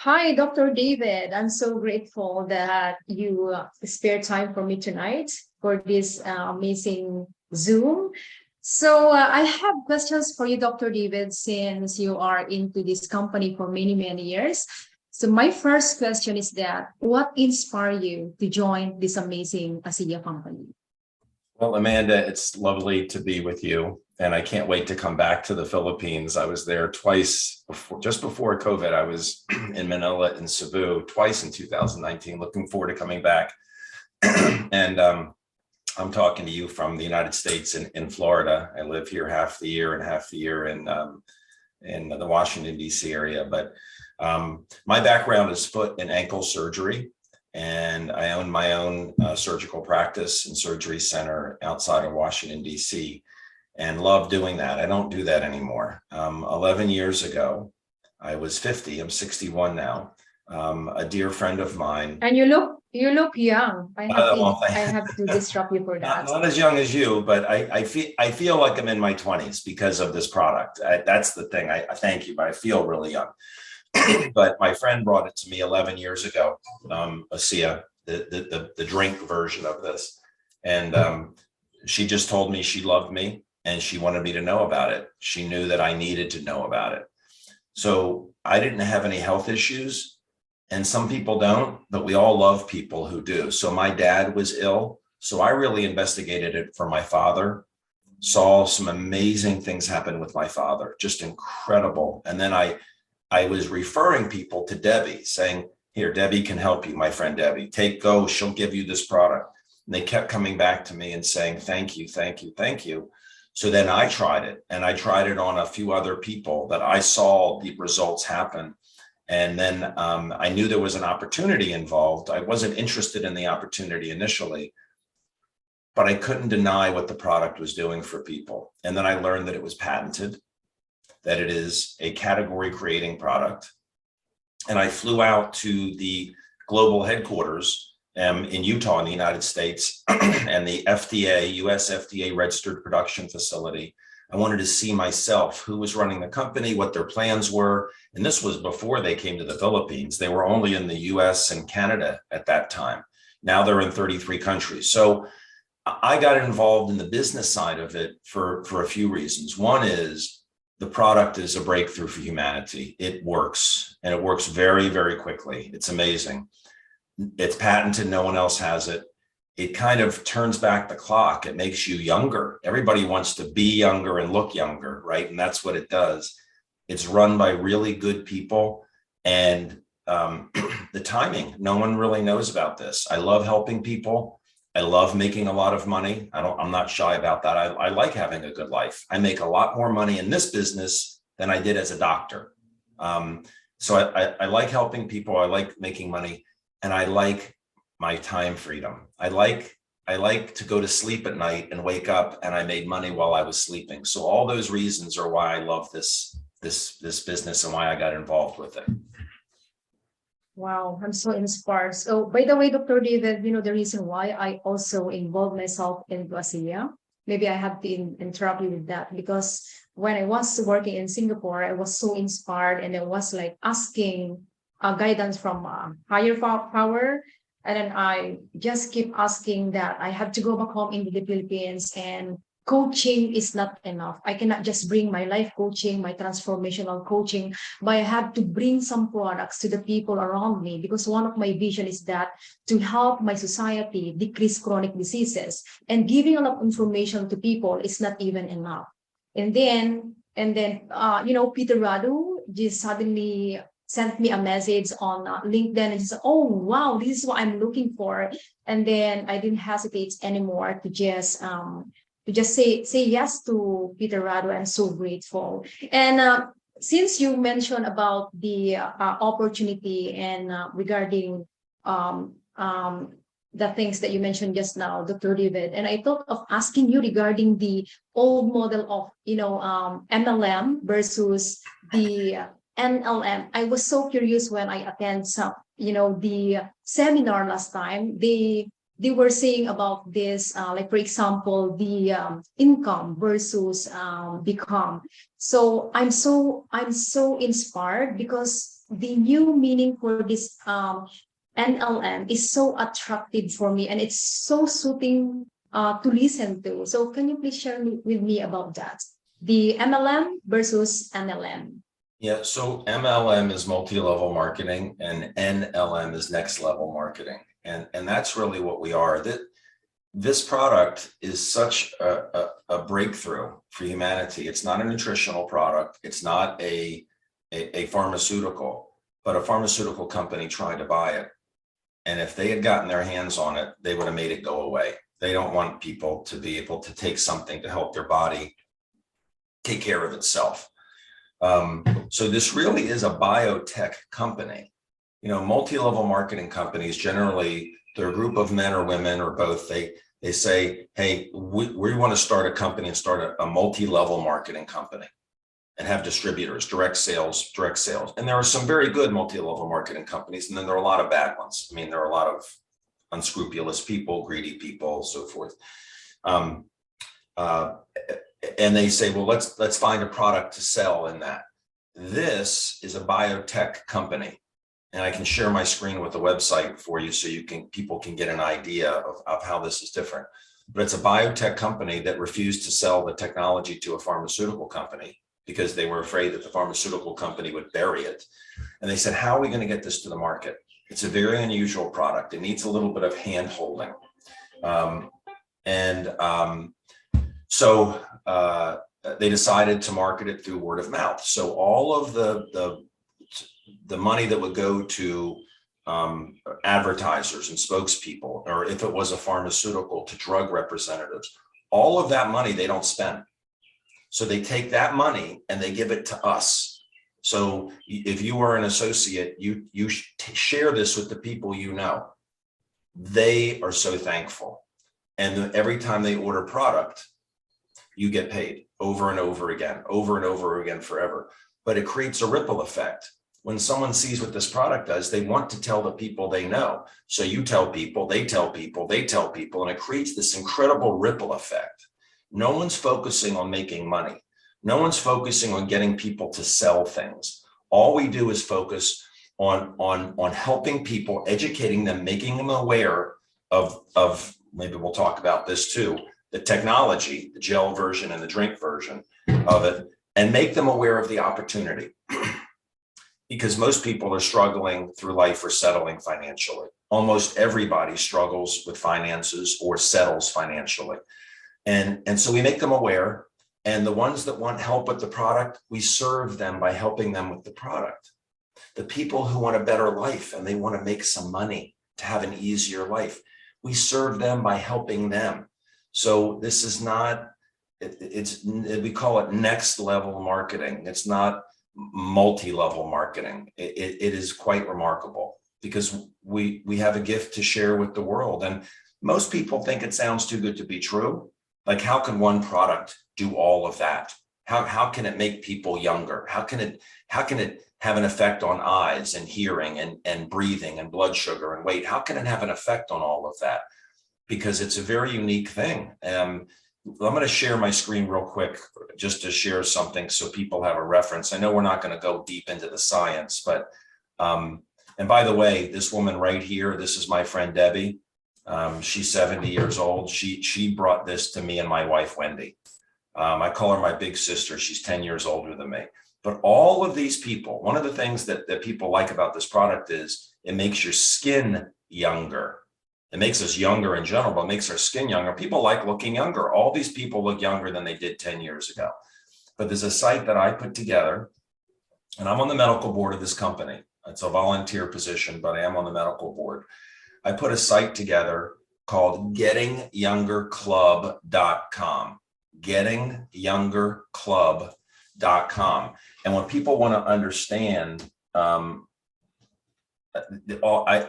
Hi, Dr. David. I'm so grateful that you spare time for me tonight for this amazing Zoom. I have questions for you, Dr. David, since you are into this company for many, many years. So, my first question is that what inspired you to join this amazing ASEA company? Well, Amanda, it's lovely to be with you. And I can't wait to come back to the Philippines. I was there twice before, just before COVID. I was in Manila and Cebu twice in 2019. Looking forward to coming back. and I'm talking to you from the United States in Florida. I live here half the year and half the year in the Washington, D.C. area. But my background is foot and ankle surgery. And I own my own surgical practice and surgery center outside of Washington, D.C., and love doing that. I don't do that anymore. 11 years ago, I was 50. I'm 61 now. A dear friend of mine. And you look young. Well, I have to disrupt you for that. not as young as you, but I feel like I'm in my 20s because of this product. That's the thing. I thank you, but I feel really young. But my friend brought it to me 11 years ago, ASEA, the drink version of this. And she just told me she loved me and she wanted me to know about it. She knew that I needed to know about it. So I didn't have any health issues, and some people don't, but we all love people who do. So my dad was ill. So I really investigated it for my father, saw some amazing things happen with my father, just incredible. And then I was referring people to Debbie, saying, here, Debbie can help you, my friend Debbie. Go, she'll give you this product. And they kept coming back to me and saying, thank you, thank you, thank you. So then I tried it, and I tried it on a few other people that I saw the results happen. And then I knew there was an opportunity involved. I wasn't interested in the opportunity initially, but I couldn't deny what the product was doing for people. And then I learned that it was patented, that it is a category creating product. And I flew out to the global headquarters in Utah in the United States and the FDA, US FDA registered production facility. I wanted to see myself who was running the company, what their plans were. And this was before they came to the Philippines. They were only in the US and Canada at that time. Now they're in 33 countries. So I got involved in the business side of it for a few reasons. One is the product is a breakthrough for humanity. It works, and it works very, very quickly. It's amazing. It's patented. No one else has it. It kind of turns back the clock. It makes you younger. Everybody wants to be younger and look younger, right? And that's what it does. It's run by really good people. And the timing, no one really knows about this. I love helping people. I love making a lot of money. I'm not shy about that. I like having a good life. I make a lot more money in this business than I did as a doctor. So I like helping people. I like making money, and I like my time freedom. I like to go to sleep at night and wake up, and I made money while I was sleeping. So all those reasons are why I love this business and why I got involved with it. Wow, I'm so inspired. So, by the way, Dr. David, the reason why I also involved myself in ASEA, maybe I have to interrupt you with that, because when I was working in Singapore, I was so inspired, and I was like asking guidance from higher power. And then I just keep asking that I have to go back home into the Philippines, and coaching is not enough. I cannot just bring my life coaching, my transformational coaching, but I have to bring some products to the people around me, because one of my vision is that to help my society decrease chronic diseases, and giving a lot of information to people is not even enough. And then, Peter Radu just suddenly sent me a message on LinkedIn, and he said, "Oh wow, this is what I'm looking for." And then I didn't hesitate anymore to just say yes to Peter Rado. I'm so grateful. And since you mentioned about the opportunity and regarding the things that you mentioned just now, Dr. David, and I thought of asking you regarding the old model of MLM versus the NLM. I was so curious when I attend the seminar last time. They were saying about this, like for example, the income versus become. So I'm so inspired, because the new meaning for this NLM is so attractive for me, and it's so soothing to listen to. So can you please share with me about that? The MLM versus NLM. Yeah, so MLM is multi-level marketing and NLM is next level marketing. And that's really what we are. This product is such a breakthrough for humanity. It's not a nutritional product. It's not a pharmaceutical, but a pharmaceutical company tried to buy it. And if they had gotten their hands on it, they would have made it go away. They don't want people to be able to take something to help their body take care of itself. So this really is a biotech company. You know, multi-level marketing companies, generally, they're a group of men or women or both. They say, hey, we want to start a company and start a multi-level marketing company and have distributors, direct sales. And there are some very good multi-level marketing companies, and then there are a lot of bad ones. I mean, there are a lot of unscrupulous people, greedy people, so forth. And they say, well, let's find a product to sell in that. This is a biotech company, and I can share my screen with the website for you so people can get an idea of how this is different. But it's a biotech company that refused to sell the technology to a pharmaceutical company because they were afraid that the pharmaceutical company would bury it. And they said, how are we going to get this to the market? It's a very unusual product. It needs a little bit of hand holding. So they decided to market it through word of mouth. So all of the money that would go to advertisers and spokespeople, or if it was a pharmaceutical, to drug representatives, all of that money they don't spend. So they take that money and they give it to us. So if you are an associate, you share this with the people you know. They are so thankful. And every time they order product, you get paid over and over again forever. But it creates a ripple effect. When someone sees what this product does, they want to tell the people they know. So you tell people, they tell people, they tell people, and it creates this incredible ripple effect. No one's focusing on making money. No one's focusing on getting people to sell things. All we do is focus on helping people, educating them, making them aware of maybe we'll talk about this too, the technology, the gel version and the drink version of it, and make them aware of the opportunity. Because most people are struggling through life or settling financially. Almost everybody struggles with finances or settles financially. And so we make them aware, and the ones that want help with the product, we serve them by helping them with the product. The people who want a better life and they want to make some money to have an easier life, we serve them by helping them. So this is not, we call it next level marketing. It's not multi-level marketing. It is quite remarkable because we have a gift to share with the world. And most people think it sounds too good to be true. Like, how can one product do all of that? How can it make people younger? How can it have an effect on eyes and hearing and breathing and blood sugar and weight? How can it have an effect on all of that? Because it's a very unique thing. I'm going to share my screen real quick just to share something so people have a reference. I know we're not going to go deep into the science, but, and by the way, this woman right here, this is my friend Debbie. She's 70 years old. She brought this to me and my wife, Wendy. I call her my big sister. She's 10 years older than me. But all of these people, one of the things that people like about this product is it makes your skin younger. It makes us younger in general, but it makes our skin younger. People like looking younger. All these people look younger than they did 10 years ago. But there's a site that I put together, and I'm on the medical board of this company. It's a volunteer position, but I am on the medical board. I put a site together called gettingyoungerclub.com. Gettingyounger.club.com. And when people want to understand,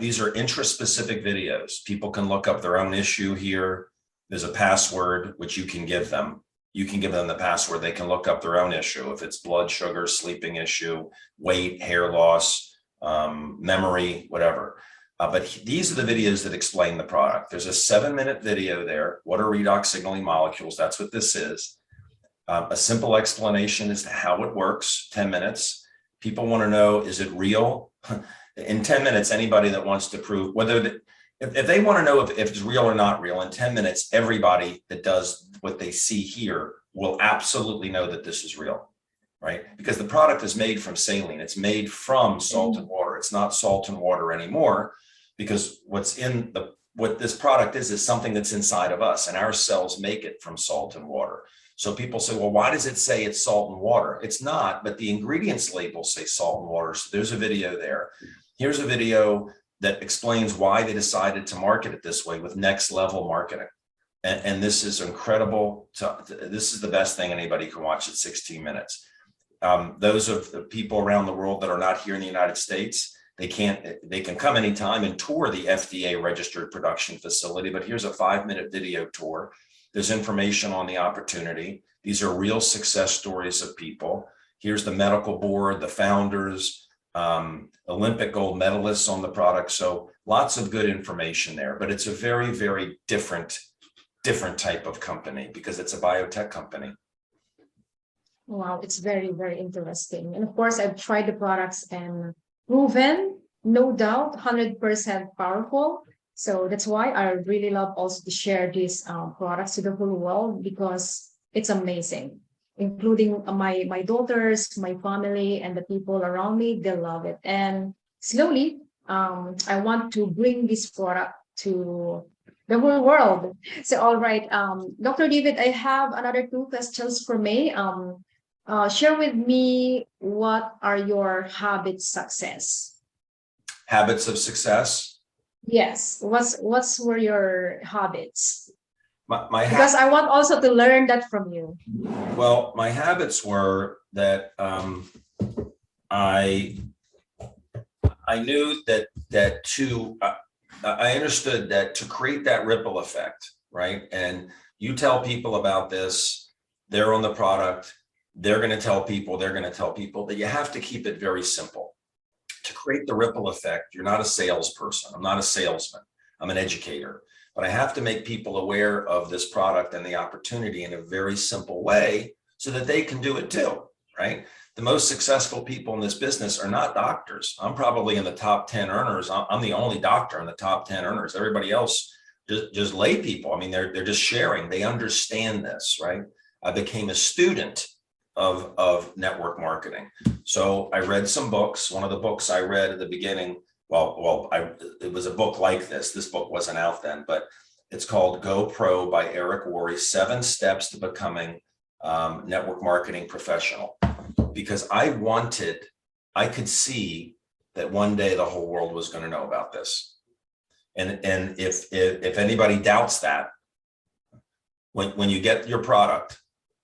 these are interest-specific videos. People can look up their own issue here. There's a password which you can give them. You can give them the password. They can look up their own issue. If it's blood sugar, sleeping issue, weight, hair loss, memory, whatever. But these are the videos that explain the product. There's a 7-minute video there. What are redox signaling molecules? That's what this is. A simple explanation as to how it works, 10 minutes. People want to know, is it real? In 10 minutes, anybody that wants to prove whether, if they want to know if it's real or not real, in 10 minutes, everybody that does what they see here will absolutely know that this is real, right? Because the product is made from saline. It's made from salt and water. It's not salt and water anymore, because what this product is something that's inside of us, and our cells make it from salt and water. So people say, well, why does it say it's salt and water? It's not, but the ingredients labels say salt and water. So there's a video there. Here's a video that explains why they decided to market it this way with next level marketing. And this is incredible. This is the best thing anybody can watch at 16 minutes. Those of the people around the world that are not here in the United States, they can come anytime and tour the FDA registered production facility. But here's a 5-minute video tour. There's information on the opportunity. These are real success stories of people. Here's the medical board, the founders, Olympic gold medalists on the product. So lots of good information there, but it's a very, very different type of company because it's a biotech company. Wow, it's very, very interesting. And of course, I've tried the products and proven, no doubt, 100% powerful. So that's why I really love also to share these products to the whole world, because it's amazing, including my daughters, my family, and the people around me. They love it. And slowly, I want to bring this product to the whole world. So, all right, Dr. David, I have another 2 questions for me. Share with me, what are your habits success? Habits of success? Yes. What's were your habits? Because I want also to learn that from you. Well, my habits were that I knew that I understood that to create that ripple effect, right? And you tell people about this, they're on the product, they're going to tell people, that you have to keep it very simple. To create the ripple effect, you're not a salesperson. I'm not a salesman. I'm an educator. But I have to make people aware of this product and the opportunity in a very simple way so that they can do it too, right? The most successful people in this business are not doctors. I'm probably in the top 10 earners. I'm the only doctor in the top 10 earners. Everybody else, just lay people. I mean, they're just sharing. They understand this, right? I became a student of network marketing. So I read some books. One of the books I read at the beginning, it was a book like this. This book wasn't out then, but it's called Go Pro by Eric Worre, 7 Steps to Becoming Network Marketing Professional. Because I could see that one day the whole world was going to know about this. And if anybody doubts that, when you get your product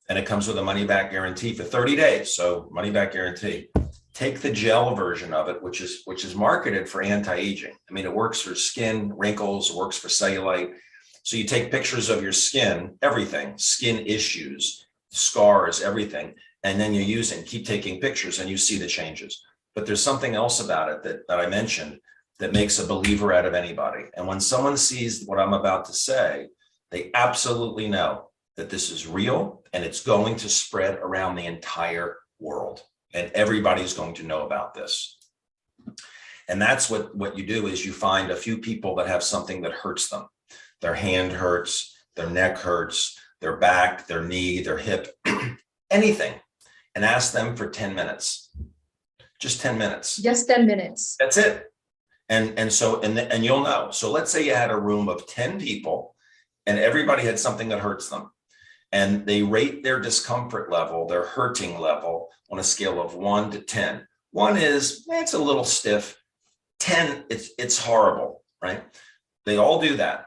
and it comes with a money back guarantee for 30 days, so money back guarantee, take the gel version of it, which is marketed for anti-aging. I mean, it works for skin wrinkles, it works for cellulite. So you take pictures of your skin, everything, skin issues, scars, everything, and then you use it and keep taking pictures and you see the changes. But there's something else about it that I mentioned that makes a believer out of anybody. And when someone sees what I'm about to say, they absolutely know that this is real and it's going to spread around the entire world. And everybody's going to know about this. And that's what you do, is you find a few people that have something that hurts them. Their hand hurts, their neck hurts, their back, their knee, their hip, anything, and ask them for 10 minutes. Just 10 minutes. Just 10 minutes. That's it. And you'll know. So let's say you had a room of 10 people and everybody had something that hurts them. And they rate their discomfort level, their hurting level, on a scale of 1 to 10. 1 is, it's a little stiff. 10, it's horrible, right? They all do that.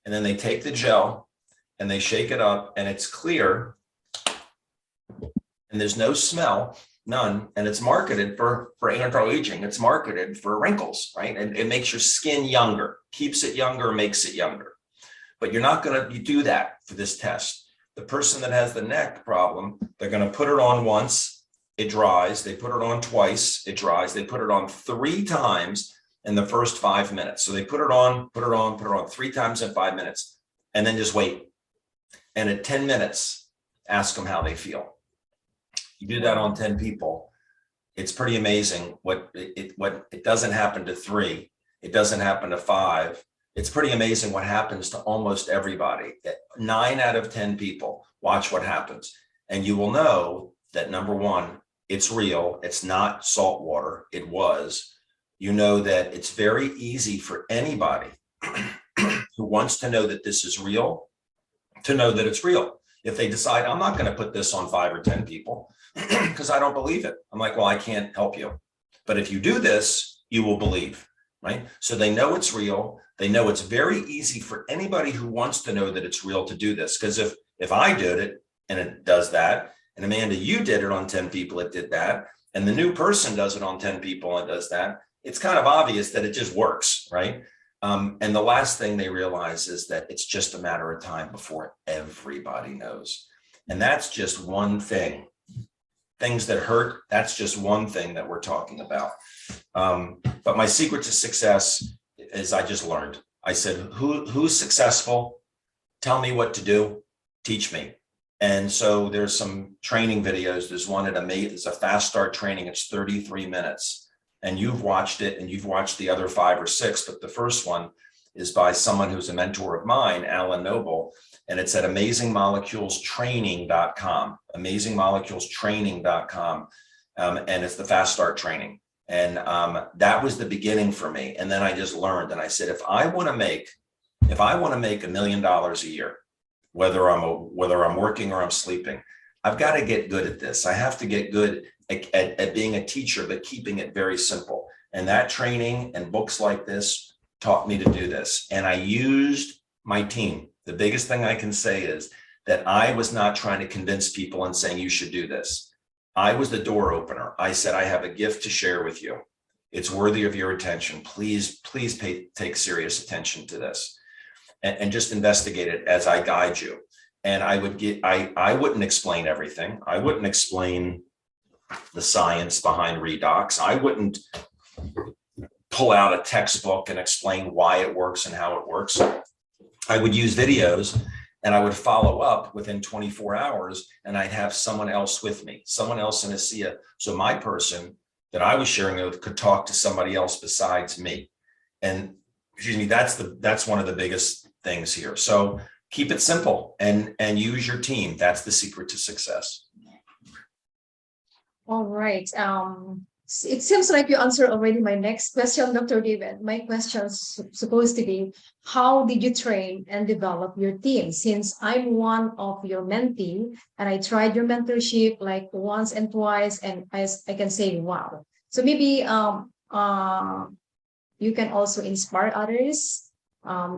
And then they take the gel and they shake it up and it's clear. And there's no smell, none. And it's marketed for anti-aging. It's marketed for wrinkles, right? And it makes your skin younger, keeps it younger, makes it younger. But you're not going to do that for this test. The person that has the neck problem, they're going to put it on once, it dries. They put it on twice, it dries. They put it on 3 times in the first 5 minutes. So they put it on 3 times in 5 minutes, and then just wait. And at 10 minutes, ask them how they feel. You do that on 10 people, it's pretty amazing what it doesn't happen to 3. It doesn't happen to 5. It's pretty amazing what happens to almost everybody. 9 out of 10 people, watch what happens. And you will know that, number one, it's real. It's not salt water. It was. You know that it's very easy for anybody who wants to know that this is real to know that it's real. If they decide, I'm not going to put this on 5 or 10 people because I don't believe it. I'm like, well, I can't help you. But if you do this, you will believe, right? So they know it's real. They know it's very easy for anybody who wants to know that it's real to do this. Because if I did it and it does that, and Amanda, you did it on 10 people, it did that, and the new person does it on 10 people and it does that, it's kind of obvious that it just works, right? And the last thing they realize is that it's just a matter of time before everybody knows. And that's just one thing. Things that hurt, that's just one thing that we're talking about. But my secret to success is I just learned. I said, who's successful? Tell me what to do. Teach me. And so there's some training videos. There's one it's a fast start training. It's 33 minutes. And you've watched it and you've watched the other 5 or 6, but the first one is by someone who's a mentor of mine, Alan Noble, and it's at amazingmoleculestraining.com, amazingmoleculestraining.com, and it's the fast start training. And that was the beginning for me. And then I just learned, and I said, if I want to make $1 million a year, whether I'm working or I'm sleeping, I've got to get good at this. I have to get good at being a teacher, but keeping it very simple. And that training and books like this taught me to do this. And I used my team. The biggest thing I can say is that I was not trying to convince people and saying, you should do this. I was the door opener. I said, I have a gift to share with you. It's worthy of your attention. Please take serious attention to this and just investigate it as I guide you. And I wouldn't explain everything. I wouldn't explain the science behind redox. I wouldn't pull out a textbook and explain why it works and how it works. I would use videos and I would follow up within 24 hours and I'd have someone else with me, someone else in ASEA. So my person that I was sharing with could talk to somebody else besides me. And excuse me, that's one of the biggest things here. So keep it simple and use your team. That's the secret to success. All right. It seems like you answered already my next question, Dr. David. My question is supposed to be, how did you train and develop your team? Since I'm one of your mentee and I tried your mentorship like once and twice, and I can say, wow. So maybe you can also inspire others,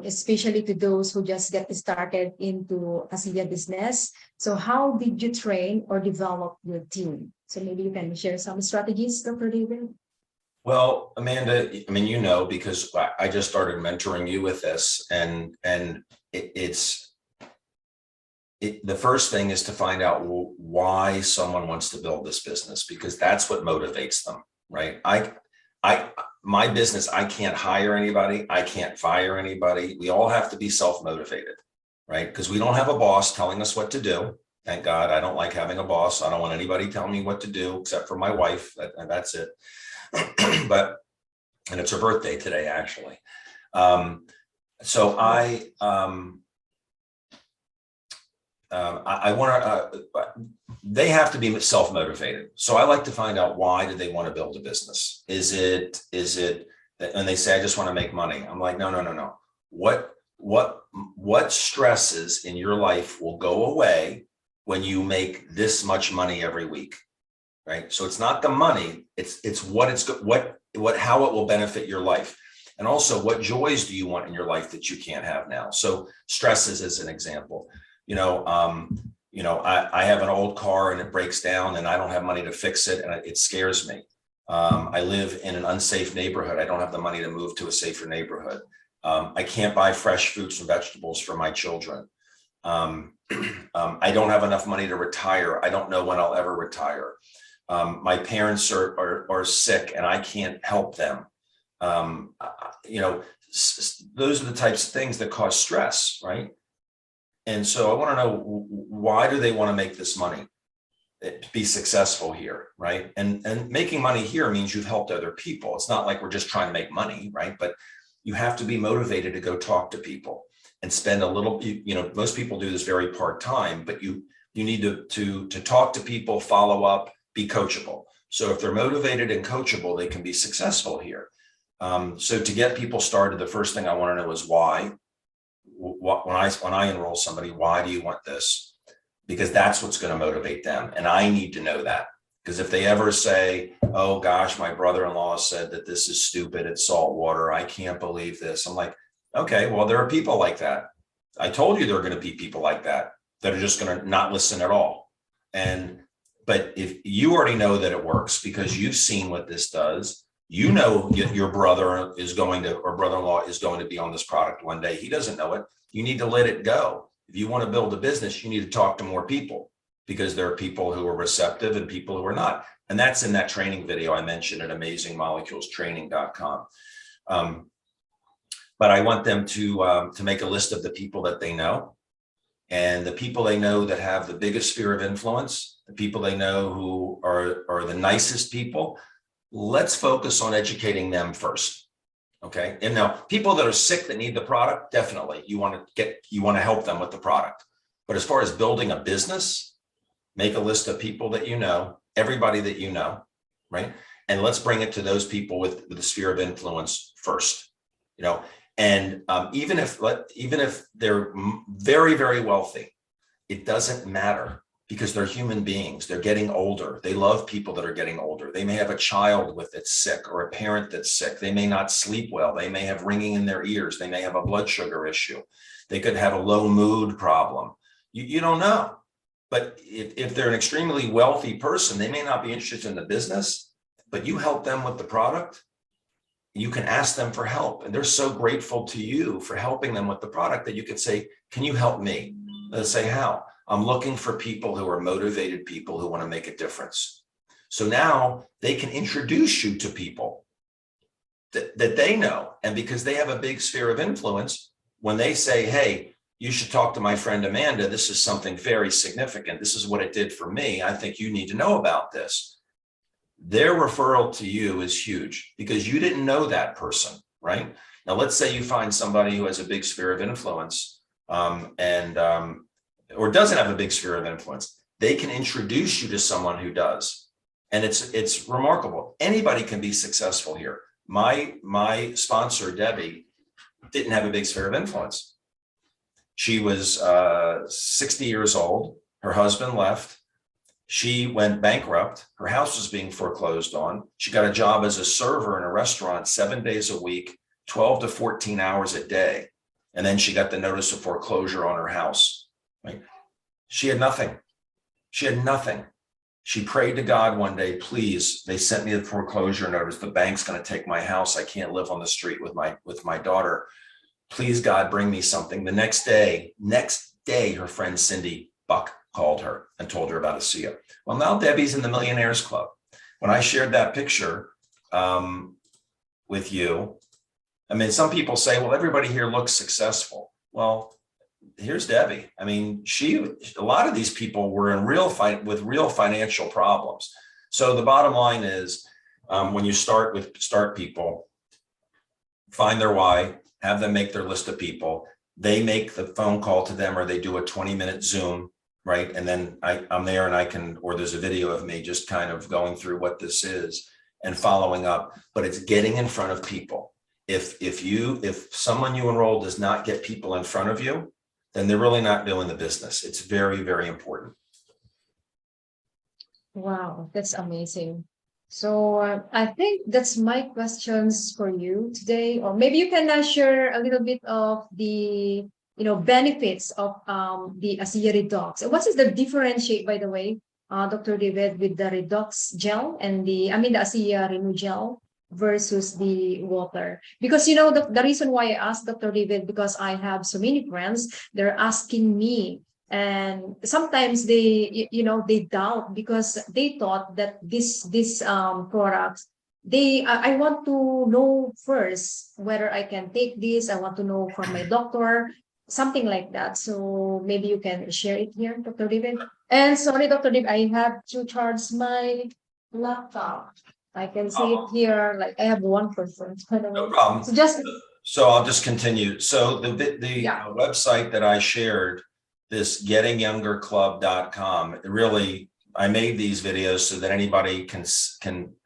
especially to those who just get started into ASEA business. So how did you train or develop your team? So maybe you can share some strategies, Dr. David. Well, Amanda, I mean, you know, because I just started mentoring you with this, and the first thing is to find out why someone wants to build this business, because that's what motivates them, right? My business, I can't hire anybody. I can't fire anybody. We all have to be self-motivated, right? Because we don't have a boss telling us what to do. Thank God, I don't like having a boss. I don't want anybody telling me what to do except for my wife. That's it. And it's her birthday today, actually. So I want to, they have to be self-motivated. So I like to find out, why do they want to build a business? Is it, and they say, I just want to make money. I'm like, no. What stresses in your life will go away when you make this much money every week, right? So it's not the money, it's how it will benefit your life. And also, what joys do you want in your life that you can't have now? So stresses is an example. I have an old car and it breaks down and I don't have money to fix it and it scares me. I live in an unsafe neighborhood. I don't have the money to move to a safer neighborhood. I can't buy fresh fruits and vegetables for my children. I don't have enough money to retire. I don't know when I'll ever retire. My parents are sick and I can't help them. Those are the types of things that cause stress, right? And so I want to know, why do they want to make this money? be successful here, right? And making money here means you've helped other people. It's not like we're just trying to make money, right? But you have to be motivated to go talk to people and spend a little, most people do this very part-time, but you need to talk to people, follow up, be coachable. So if they're motivated and coachable, they can be successful here. So to get people started, the first thing I want to know is why. When I enroll somebody, why do you want this? Because that's what's going to motivate them. And I need to know that, because if they ever say, oh gosh, my brother-in-law said that this is stupid, it's salt water, I can't believe this. I'm like, okay, well, there are people like that. I told you there are going to be people like that are just going to not listen at all. But if you already know that it works because you've seen what this does, you know your brother is going to, or brother-in-law is going to be on this product one day. He doesn't know it. You need to let it go. If you want to build a business, you need to talk to more people, because there are people who are receptive and people who are not. And that's in that training video I mentioned at amazingmoleculestraining.com. But I want them to make a list of the people that they know, and the people they know that have the biggest sphere of influence, the people they know who are the nicest people. Let's focus on educating them first. Okay. And now people that are sick that need the product, definitely you want to help them with the product. But as far as building a business, make a list of people that you know, everybody that you know, right? And let's bring it to those people with the sphere of influence first, and even if they're very, very wealthy, it doesn't matter, because they're human beings. They're getting older. They love people that are getting older. They may have a child that's sick, or a parent that's sick. They may not sleep well. They may have ringing in their ears. They may have a blood sugar issue. They could have a low mood problem. You don't know. But if they're an extremely wealthy person, they may not be interested in the business, but you help them with the product. You can ask them for help. And they're so grateful to you for helping them with the product that you could say, can you help me? They'll say, how? I'm looking for people who are motivated, people who want to make a difference. So now they can introduce you to people that they know. And because they have a big sphere of influence, when they say, hey, you should talk to my friend Amanda, this is something very significant. This is what it did for me. I think you need to know about this. Their referral to you is huge, because you didn't know that person, right? Now, let's say you find somebody who has a big sphere of influence, or doesn't have a big sphere of influence. They can introduce you to someone who does. And it's remarkable. Anybody can be successful here. My sponsor, Debbie, didn't have a big sphere of influence. She was 60 years old. Her husband left. She went bankrupt. Her house was being foreclosed on. She got a job as a server in a restaurant 7 days a week, 12 to 14 hours a day. And then she got the notice of foreclosure on her house. Right? She had nothing. She had nothing. She prayed to God one day, please, they sent me the foreclosure notice. The bank's going to take my house. I can't live on the street with my daughter. Please, God, bring me something. The next day, her friend Cindy Buck called her and told her about ASEA. Well, now Debbie's in the Millionaires Club. When I shared that picture with you, I mean, some people say, well, everybody here looks successful. Well, here's Debbie. I mean, a lot of these people were in with real financial problems. So the bottom line is, when you start people, find their why, have them make their list of people. They make the phone call to them, or they do a 20-minute Zoom, right? And then I'm there, and or there's a video of me just kind of going through what this is and following up. But it's getting in front of people. If someone you enroll does not get people in front of you, then they're really not doing the business. It's very, very important. Wow, that's amazing. So I think that's my questions for you today, or maybe you can share a little bit of the benefits of the ASEA Redox. What is the differentiate, by the way, Dr. David, with the Redox gel and the ASEA Renew gel versus the water? Because the reason why I asked Dr. David, because I have so many friends, they're asking me, and sometimes they doubt, because they thought that this products, I want to know first whether I can take this. I want to know from my doctor, something like that. So maybe you can share it here, Dr. David. And sorry, Dr. Dave, I have to charge my laptop. I can see it here, like I have 1%. No problem. So just, So I'll just continue. So the Yeah. website that I shared, this gettingyoungerclub.com, it really, I made these videos so that anybody can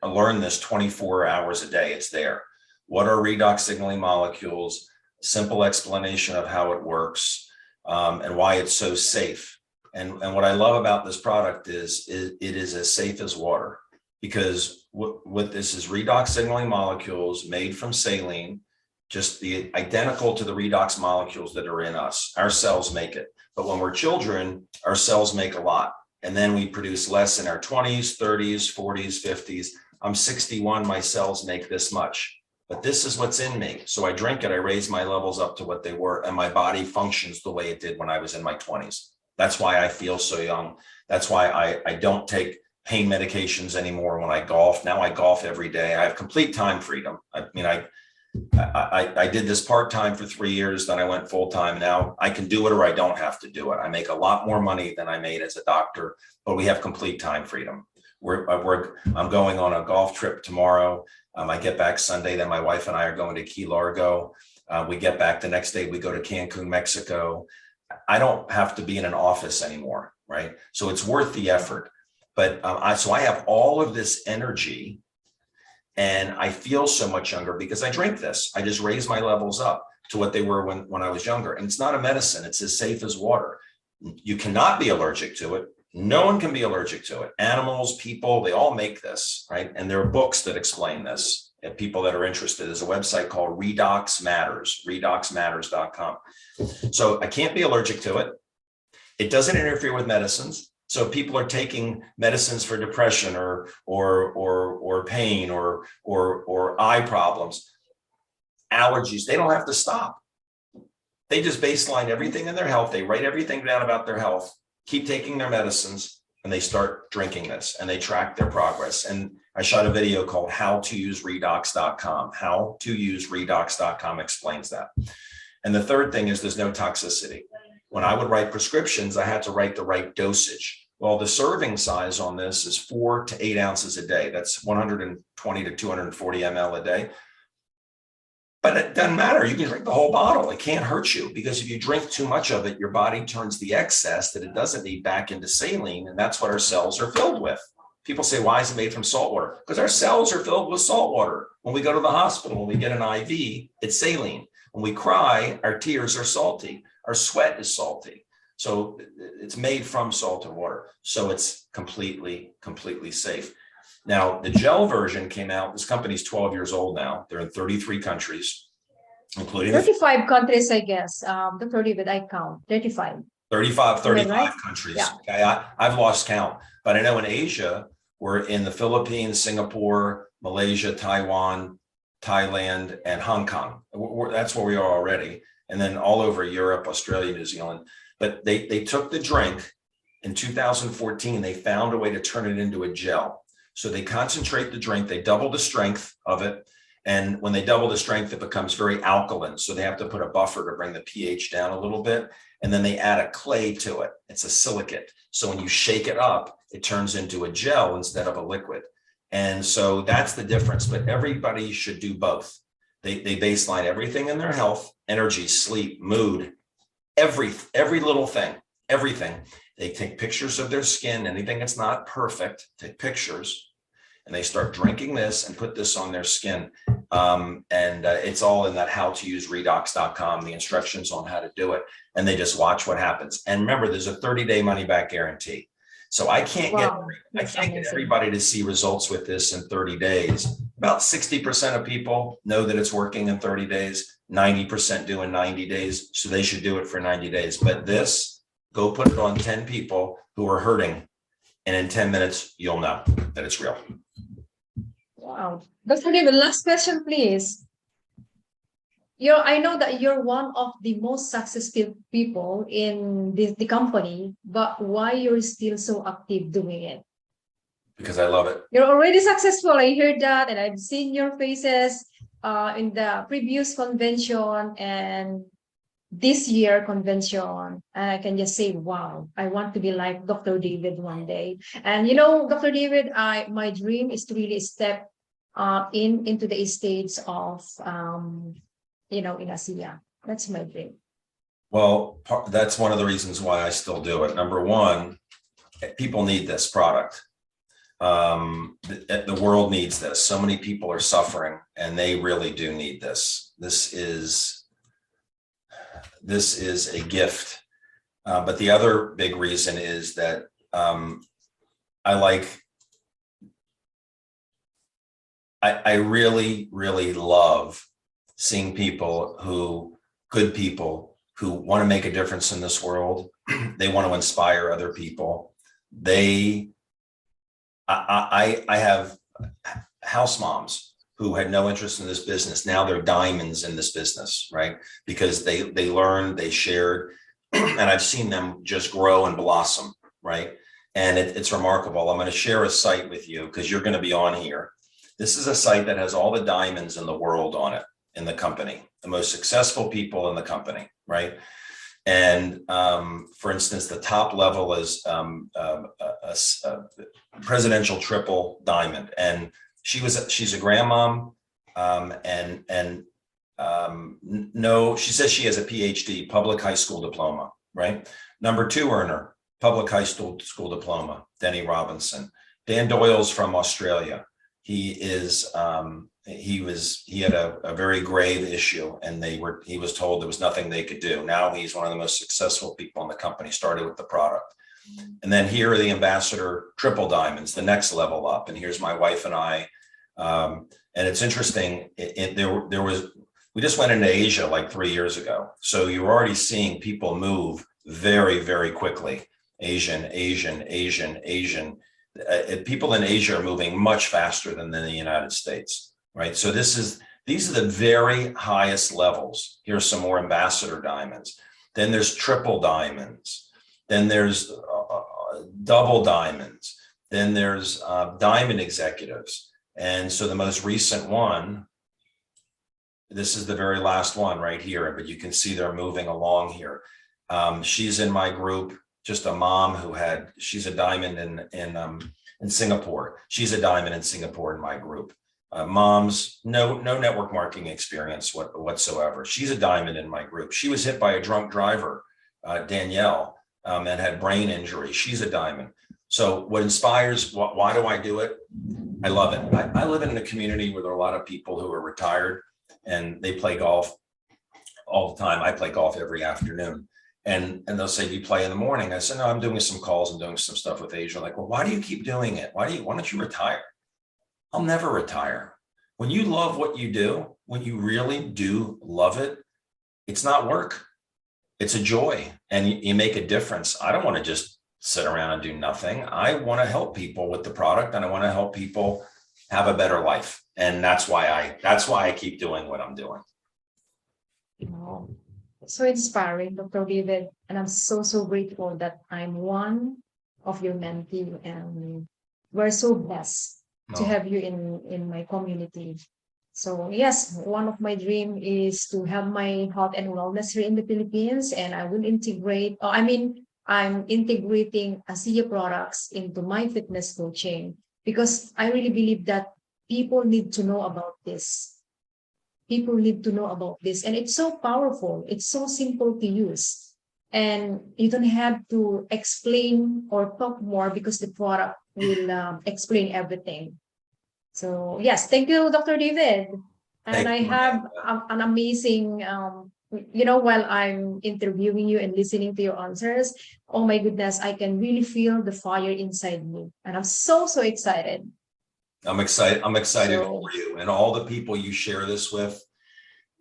learn this 24 hours a day. It's there. What are redox signaling molecules? Simple explanation of how it works, and why it's so safe. And what I love about this product is it is as safe as water, because what this is redox signaling molecules made from saline, just the identical to the redox molecules that are in us. Our cells make it. But when we're children, our cells make a lot. And then we produce less in our 20s, 30s, 40s, 50s. I'm 61, my cells make this much. But this is what's in me. So I drink it, I raise my levels up to what they were, and my body functions the way it did when I was in my 20s. That's why I feel so young. That's why I don't take pain medications anymore when I golf. Now I golf every day. I have complete time freedom. I mean, I did this part-time for 3 years, then I went full-time. Now I can do it or I don't have to do it. I make a lot more money than I made as a doctor, but we have complete time freedom. I'm going on a golf trip tomorrow. I get back Sunday, then my wife and I are going to Key Largo. We get back the next day, we go to Cancun, Mexico. I don't have to be in an office anymore, right? So it's worth the effort. But so I have all of this energy, and I feel so much younger because I drink this. I just raise my levels up to what they were when I was younger. And it's not a medicine. It's as safe as water. You cannot be allergic to it. No one can be allergic to it. Animals, people, they all make this, right? And there are books that explain this. And people that are interested, there's a website called Redox Matters, redoxmatters.com. So I can't be allergic to it. It doesn't interfere with medicines. So people are taking medicines for depression or pain or eye problems, allergies. They don't have to stop. They just baseline everything in their health. They write everything down about their health, keep taking their medicines, and they start drinking this and they track their progress. And I shot a video called howtouseredox.com. Howtouseredox.com explains that. And the third thing is there's no toxicity. When I would write prescriptions, I had to write the right dosage. Well, the serving size on this is 4 to 8 ounces a day. That's 120 to 240 ml a day. But it doesn't matter. You can drink the whole bottle. It can't hurt you, because if you drink too much of it, your body turns the excess that it doesn't need back into saline. And that's what our cells are filled with. People say, why is it made from salt water? Because our cells are filled with salt water. When we go to the hospital, when we get an IV, it's saline. When we cry, our tears are salty. Our sweat is salty. So it's made from salt and water. So it's completely safe. Now, the gel version came out. This company's 12 years old now. They're in 33 countries, including 35 countries, I guess. Dr. David, I count 35. 35 right? countries. Yeah. Okay, I've lost count. But I know in Asia, we're in the Philippines, Singapore, Malaysia, Taiwan, Thailand, and Hong Kong. That's where we are already. And then all over Europe, Australia, New Zealand. But they took the drink in 2014. They found a way to turn it into a gel. So they concentrate the drink, they double the strength of it. And when they double the strength, it becomes very alkaline. So they have to put a buffer to bring the pH down a little bit. And then they add a clay to it. It's a silicate. So when you shake it up, it turns into a gel instead of a liquid. And so that's the difference. But everybody should do both. They baseline everything in their health, energy, sleep, mood, every little thing, everything. They take pictures of their skin, anything that's not perfect, take pictures, and they start drinking this and put this on their skin. It's all in that howtouseredox.com, the instructions on how to do it. And they just watch what happens. And remember, there's a 30-day money-back guarantee. So I can't get everybody to see results with this in 30 days. About 60% of people know that it's working in 30 days, 90% do in 90 days. So they should do it for 90 days. But this, go put it on 10 people who are hurting, and in 10 minutes, you'll know that it's real. Wow. Dr. David, last question, please. I know that you're one of the most successful people in the company, but why you're still so active doing it? Because I love it. You're already successful. I heard that, and I've seen your faces in the previous convention, and this year convention, and I can just say, wow, I want to be like Dr. David one day. And Dr. David, my dream is to really step into the estates of in ASEA. That's my dream. Well, that's one of the reasons why I still do it. Number one, people need this product. The world needs this. So many people are suffering, and they really do need this. This is a gift. But the other big reason is that I really, really love seeing good people who want to make a difference in this world. They want to inspire other people. I have house moms who had no interest in this business. Now they're diamonds in this business, right? Because they learned, they shared, and I've seen them just grow and blossom, right? And it's remarkable. I'm going to share a site with you because you're going to be on here. This is a site that has all the diamonds in the world on it, in the company, the most successful people in the company, right? And for instance, the top level is a presidential triple diamond, and she's a grandmom, no, she says she has a PhD, public high school diploma, right? Number 2 earner, public high school diploma, Denny Robinson. Dan Doyle's from Australia. He had a very grave issue, and he was told there was nothing they could do. Now he's one of the most successful people in the company, started with the product. And then here are the ambassador triple diamonds, the next level up. And here's my wife and I. And it's interesting. We just went into Asia like 3 years ago. So you're already seeing people move very, very quickly. Asian. People in Asia are moving much faster than in the United States, right? So these are the very highest levels. Here's some more ambassador diamonds. Then there's triple diamonds. Then there's double diamonds. Then there's diamond executives. And so the most recent one, this is the very last one right here, but you can see they're moving along here. She's in my group, just a mom she's a diamond in Singapore. She's a diamond in Singapore in my group. Moms, no network marketing experience whatsoever. She's a diamond in my group. She was hit by a drunk driver, Danielle, and had brain injury. She's a diamond. So what inspires, why do I do it? I love it. I live in a community where there are a lot of people who are retired and they play golf all the time. I play golf every afternoon. And they'll say, do you play in the morning? I said, no, I'm doing some calls and doing some stuff with Asia. Like, well, why do you keep doing it? Why don't you retire? I'll never retire. When you love what you do, when you really do love it, it's not work. It's a joy, and you make a difference. I don't want to just sit around and do nothing. I want to help people with the product, and I want to help people have a better life. And that's why I keep doing what I'm doing. Oh, so inspiring, Dr. David. And I'm so grateful that I'm one of your mentee, and we're so blessed to have you in my community. So yes, one of my dream is to have my health and wellness here in the Philippines, and I will integrate. I'm integrating ASEA products into my fitness coaching because I really believe that people need to know about this. People need to know about this, and it's so powerful. It's so simple to use, and you don't have to explain or talk more because the product will explain everything. So yes, thank you, Dr. David. And I have an amazing, while I'm interviewing you and listening to your answers, oh my goodness, I can really feel the fire inside me. And I'm so excited. I'm excited for you and all the people you share this with.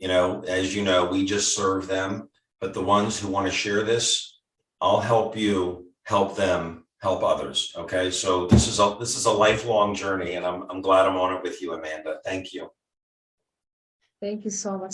As you know, we just serve them, but the ones who want to share this, I'll help you help them help others. Okay. So this is a lifelong journey, and I'm glad I'm on it with you, Amanda. Thank you. Thank you so much.